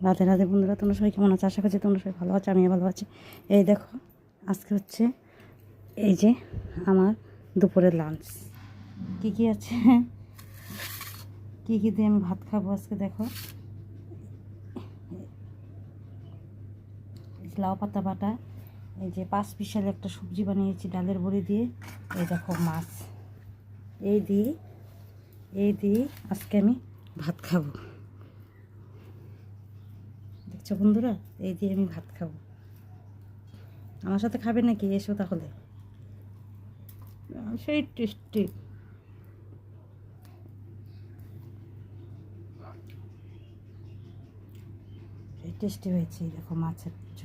রাধে রাধে বন্ধুরা, তোমরা সবাই কেমন আছো? আশা করছি তোমরা সবাই ভালো আছো, আমিও ভালো আছি। এই দেখো, আজকে হচ্ছে এই যে আমার দুপুরের লাঞ্চ কী কী আছে, কী কী দিয়ে আমি ভাত খাবো আজকে। দেখো, লাউ পাতা বাটা, এই যে 5 পিসের একটা সবজি বানিয়েছি ডালের বড়ি দিয়ে, এই দেখো মাছ, এই দিয়ে আজকে আমি ভাত খাবো। দেখছো বন্ধুরা, এই দিয়ে আমি ভাত খাবো। আমার সাথে খাবে নাকি? এসো তাহলে। সেই টেস্টি, সেই টেস্টি হয়েছে। দেখো মাছের ঝোল।